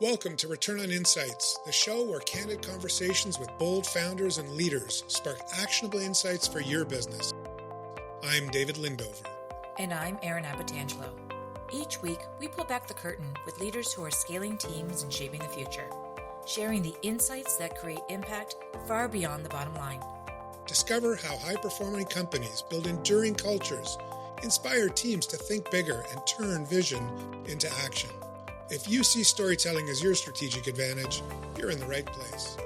Welcome to Return on Insights, the show where candid conversations with bold founders and leaders spark actionable insights for your business. I'm David Lindover. And I'm Erin Abatangelo. Each week, we pull back the curtain with leaders who are scaling teams and shaping the future, sharing the insights that create impact far beyond the bottom line. Discover how high-performing companies build enduring cultures, inspire teams to think bigger, and turn vision into action. If you see storytelling as your strategic advantage, you're in the right place.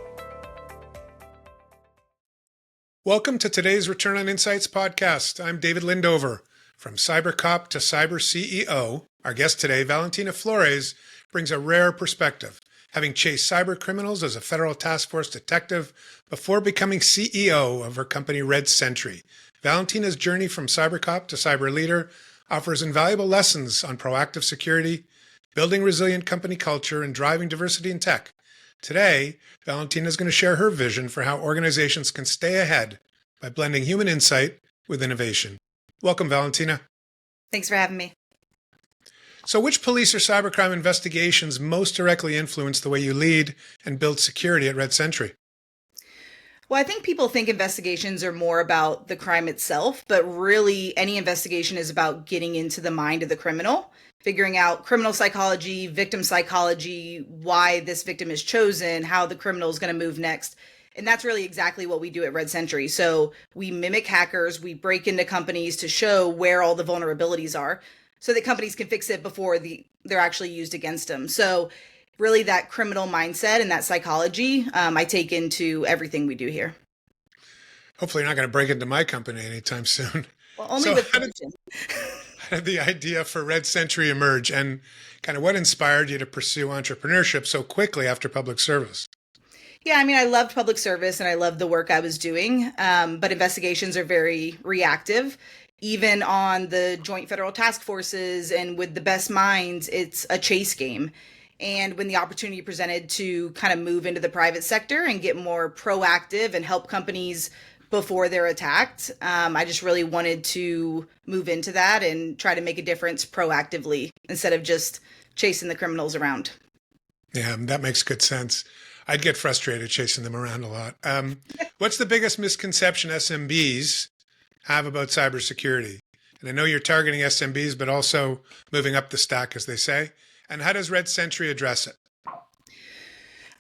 Welcome to today's Return on Insights podcast. I'm David Lindover. From CyberCop to Cyber CEO, our guest today, Valentina Flores, brings a rare perspective, having chased cyber criminals as a federal task force detective before becoming CEO of her company Red Sentry. Valentina's journey from CyberCop to cyber leader offers invaluable lessons on proactive security, building resilient company culture, and driving diversity in tech. Today, Valentina is going to share her vision for how organizations can stay ahead by blending human insight with innovation. Welcome, Valentina. Thanks for having me. So which police or cybercrime investigations most directly influence the way you lead and build security at Red Sentry? Well, I think people think investigations are more about the crime itself, but really any investigation is about getting into the mind of the criminal, figuring out criminal psychology, victim psychology, why this victim is chosen, how the criminal is going to move next. And that's really exactly what we do at Red Sentry. So we mimic hackers, we break into companies to show where all the vulnerabilities are so that companies can fix it before they're actually used against them. So really that criminal mindset and that psychology, I take into everything we do here. Hopefully you're not going to break into my company anytime soon. Well, only with permission. How did the idea for Red Sentry emerge, and kind of what inspired you to pursue entrepreneurship so quickly after public service? Yeah, I mean, I loved public service and I loved the work I was doing, but investigations are very reactive. Even on the joint federal task forces and with the best minds, it's a chase game. And when the opportunity presented to kind of move into the private sector and get more proactive and help companies before they're attacked, I just really wanted to move into that and try to make a difference proactively instead of just chasing the criminals around. Yeah, that makes good sense. I'd get frustrated chasing them around a lot. What's the biggest misconception SMBs have about cybersecurity? And I know you're targeting SMBs, but also moving up the stack, as they say. And how does Red Sentry address it?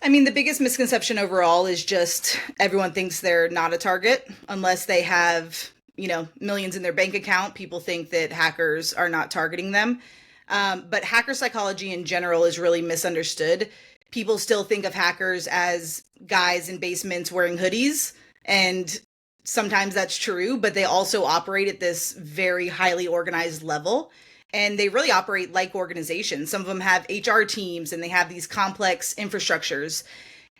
I mean, the biggest misconception overall is just everyone thinks they're not a target unless they have, millions in their bank account. People think that hackers are not targeting them. But hacker psychology in general is really misunderstood. People still think of hackers as guys in basements wearing hoodies, and sometimes that's true, but they also operate at this very highly organized level. And they really operate like organizations. Some of them have HR teams and they have these complex infrastructures.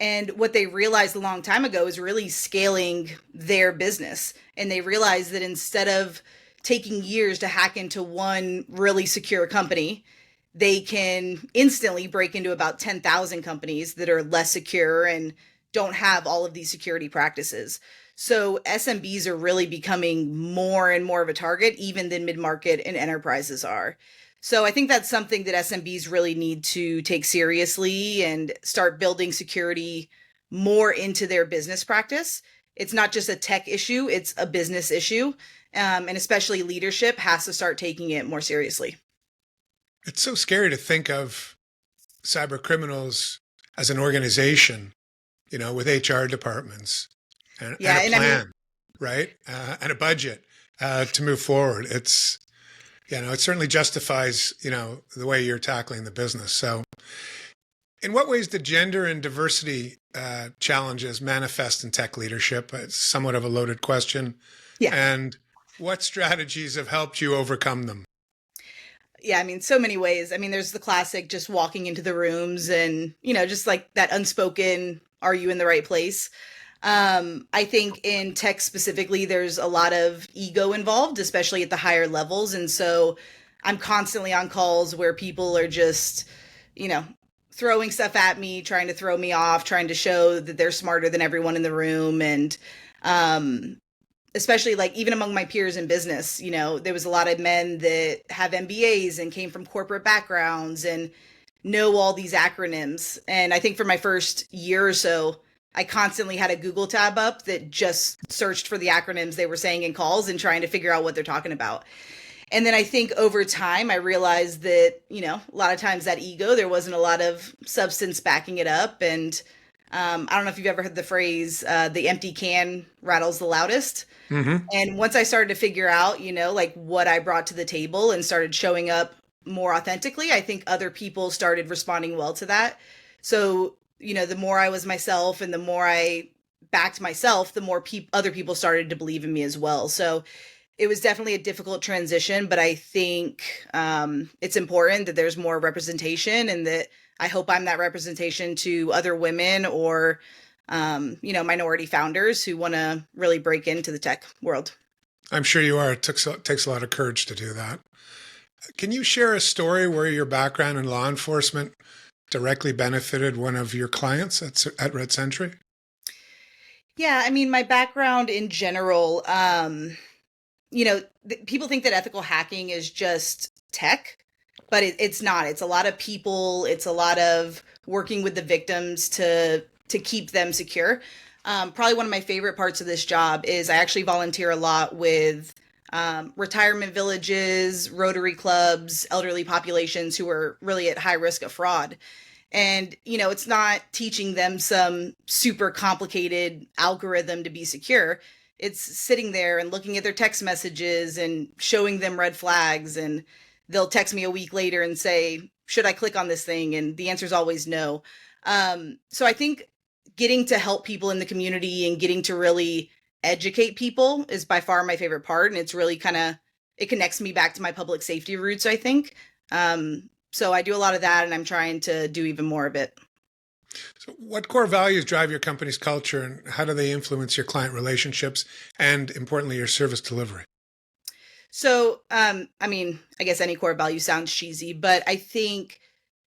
And what they realized a long time ago is really scaling their business. And they realized that instead of taking years to hack into one really secure company, they can instantly break into about 10,000 companies that are less secure and don't have all of these security practices. So SMBs are really becoming more and more of a target, even than mid-market and enterprises are. So I think that's something that SMBs really need to take seriously and start building security more into their business practice. It's not just a tech issue, it's a business issue. And especially leadership has to start taking it more seriously. It's so scary to think of cyber criminals as an organization, with HR departments. And a plan, right? And a budget to move forward. It's, it certainly justifies, the way you're tackling the business. So in what ways do gender and diversity challenges manifest in tech leadership? It's somewhat of a loaded question. Yeah. And what strategies have helped you overcome them? Yeah, I mean, so many ways. I mean, there's the classic just walking into the rooms and, just like that unspoken, are you in the right place? I think in tech specifically, there's a lot of ego involved, especially at the higher levels. And so I'm constantly on calls where people are just, throwing stuff at me, trying to throw me off, trying to show that they're smarter than everyone in the room. And especially like even among my peers in business, there was a lot of men that have MBAs and came from corporate backgrounds and know all these acronyms. And I think for my first year or so, I constantly had a Google tab up that just searched for the acronyms they were saying in calls and trying to figure out what they're talking about. And then I think over time, I realized that, a lot of times that ego, there wasn't a lot of substance backing it up. And I don't know if you've ever heard the phrase, the empty can rattles the loudest. Mm-hmm. And once I started to figure out, like what I brought to the table and started showing up more authentically, I think other people started responding well to that. So, the more I was myself and the more I backed myself, the more other people started to believe in me as well. So it was definitely a difficult transition, but I think it's important that there's more representation, and that I hope I'm that representation to other women or, minority founders who want to really break into the tech world. I'm sure you are. It takes a lot of courage to do that. Can you share a story where your background in law enforcement directly benefited one of your clients at Red Sentry? Yeah, I mean, my background in general, people think that ethical hacking is just tech, but it's not. It's a lot of people. It's a lot of working with the victims to keep them secure. Probably one of my favorite parts of this job is I actually volunteer a lot with retirement villages, Rotary clubs, elderly populations who are really at high risk of fraud. And, it's not teaching them some super complicated algorithm to be secure. It's sitting there and looking at their text messages and showing them red flags. And they'll text me a week later and say, should I click on this thing? And the answer is always no. So I think getting to help people in the community and getting to really educate people is by far my favorite part. And it's really it connects me back to my public safety roots, I think. So I do a lot of that, and I'm trying to do even more of it. So what core values drive your company's culture, and how do they influence your client relationships and, importantly, your service delivery? So, I guess any core value sounds cheesy, but I think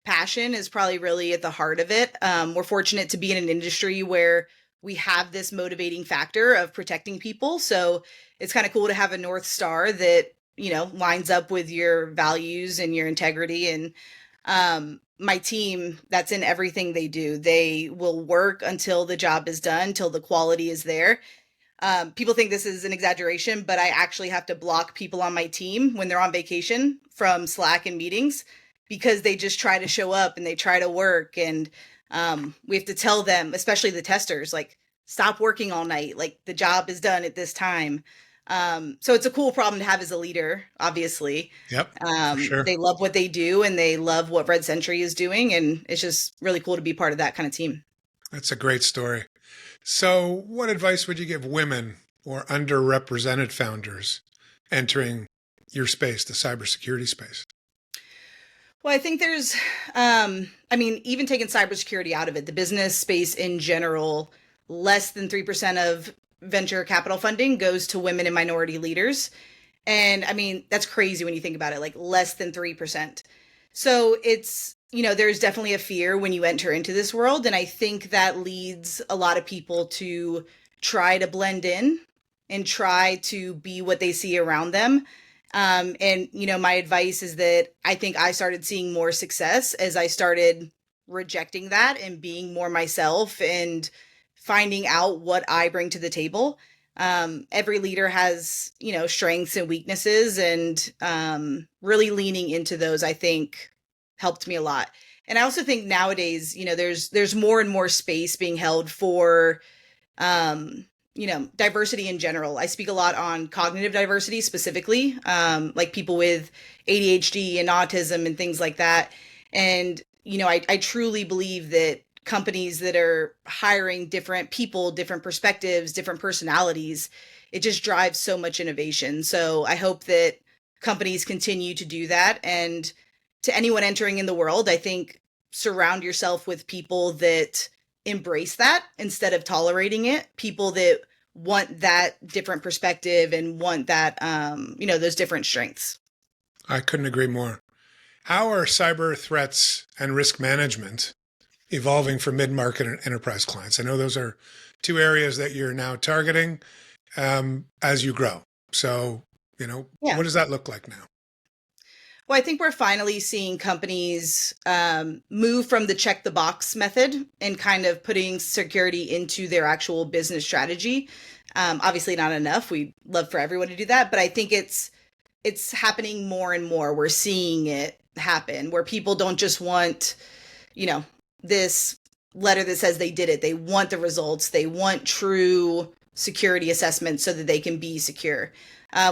passion is probably really at the heart of it. We're fortunate to be in an industry where we have this motivating factor of protecting people. So it's kind of cool to have a North Star that, lines up with your values and your integrity. And my team, that's in everything they do. They will work until the job is done, till the quality is there. People think this is an exaggeration, but I actually have to block people on my team when they're on vacation from Slack and meetings, because they just try to show up and they try to work. And we have to tell them, especially the testers, like, stop working all night. Like, the job is done at this time. So it's a cool problem to have as a leader, obviously. Yep, for sure. They love what they do and they love what Red Sentry is doing. And it's just really cool to be part of that kind of team. That's a great story. So what advice would you give women or underrepresented founders entering your space, the cybersecurity space? Well, I think there's, even taking cybersecurity out of it, the business space in general, less than 3% of venture capital funding goes to women and minority leaders. And that's crazy when you think about it, like less than 3%. So it's, there's definitely a fear when you enter into this world. And I think that leads a lot of people to try to blend in and try to be what they see around them. My advice is that I think I started seeing more success as I started rejecting that and being more myself and finding out what I bring to the table. Every leader has, strengths and weaknesses, and really leaning into those, I think, helped me a lot. And I also think nowadays, there's more and more space being held for, diversity in general. I speak a lot on cognitive diversity specifically, like people with ADHD and autism and things like that. And, I truly believe that companies that are hiring different people, different perspectives, different personalities, it just drives so much innovation. So I hope that companies continue to do that. And to anyone entering in the world, I think surround yourself with people that embrace that instead of tolerating it, people that want that different perspective and want that, those different strengths. I couldn't agree more. How are cyber threats and risk management evolving for mid-market and enterprise clients? I know those are two areas that you're now targeting as you grow. So, what does that look like now? Well, I think we're finally seeing companies move from the check the box method and kind of putting security into their actual business strategy. Obviously not enough. We'd love for everyone to do that, but I think it's happening more and more. We're seeing it happen where people don't just want, this letter that says they did it. They want the results. They want true security assessments so that they can be secure,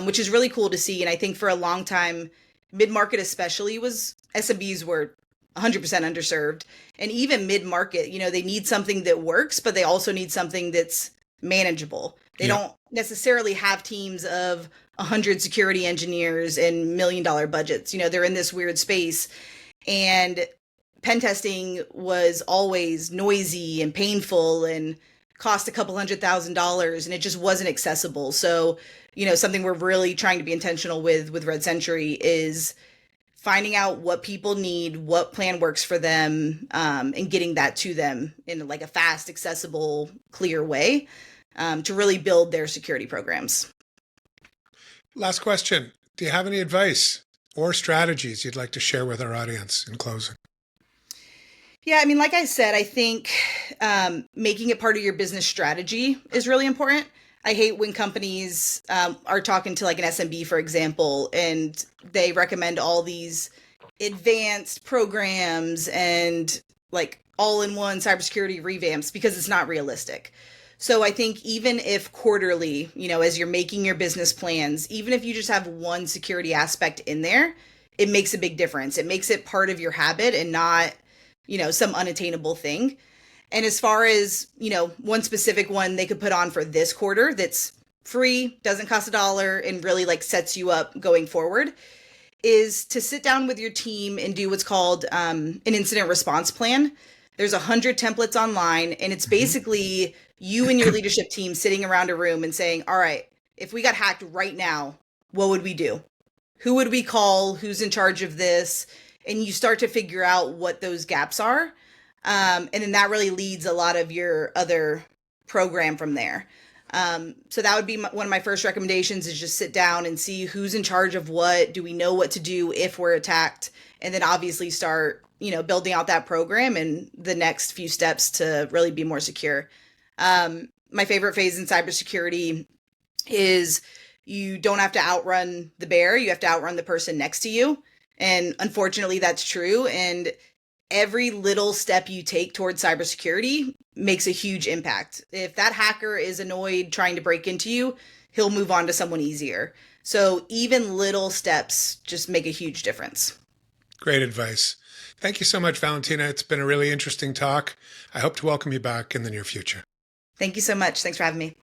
which is really cool to see. And I think for a long time, mid-market especially SMBs were 100% underserved. And even mid-market, they need something that works, but they also need something that's manageable. They don't necessarily have teams of 100 security engineers and $1 million budgets. They're in this weird space. And pen testing was always noisy and painful and cost a couple $100,000, and it just wasn't accessible. So, something we're really trying to be intentional with Red Century is finding out what people need, what plan works for them, and getting that to them in like a fast, accessible, clear way to really build their security programs. Last question. Do you have any advice or strategies you'd like to share with our audience in closing? Yeah, like I said, I think making it part of your business strategy is really important. I hate when companies are talking to like an SMB, for example, and they recommend all these advanced programs and like all-in-one cybersecurity revamps because it's not realistic. So I think even if quarterly, as you're making your business plans, even if you just have one security aspect in there, it makes a big difference. It makes it part of your habit and not some unattainable thing. And as far as, one specific one they could put on for this quarter that's free, doesn't cost $1, and really like sets you up going forward is to sit down with your team and do what's called an incident response plan. There's 100 templates online, and it's basically you and your leadership team sitting around a room and saying, all right, if we got hacked right now, what would we do? Who would we call? Who's in charge of this? And you start to figure out what those gaps are. And then that really leads a lot of your other program from there. So that would be one of my first recommendations is just sit down and see who's in charge of what. Do we know what to do if we're attacked? And then obviously start, building out that program and the next few steps to really be more secure. My favorite phase in cybersecurity is you don't have to outrun the bear. You have to outrun the person next to you. And unfortunately, that's true. And every little step you take towards cybersecurity makes a huge impact. If that hacker is annoyed trying to break into you, he'll move on to someone easier. So even little steps just make a huge difference. Great advice. Thank you so much, Valentina. It's been a really interesting talk. I hope to welcome you back in the near future. Thank you so much. Thanks for having me.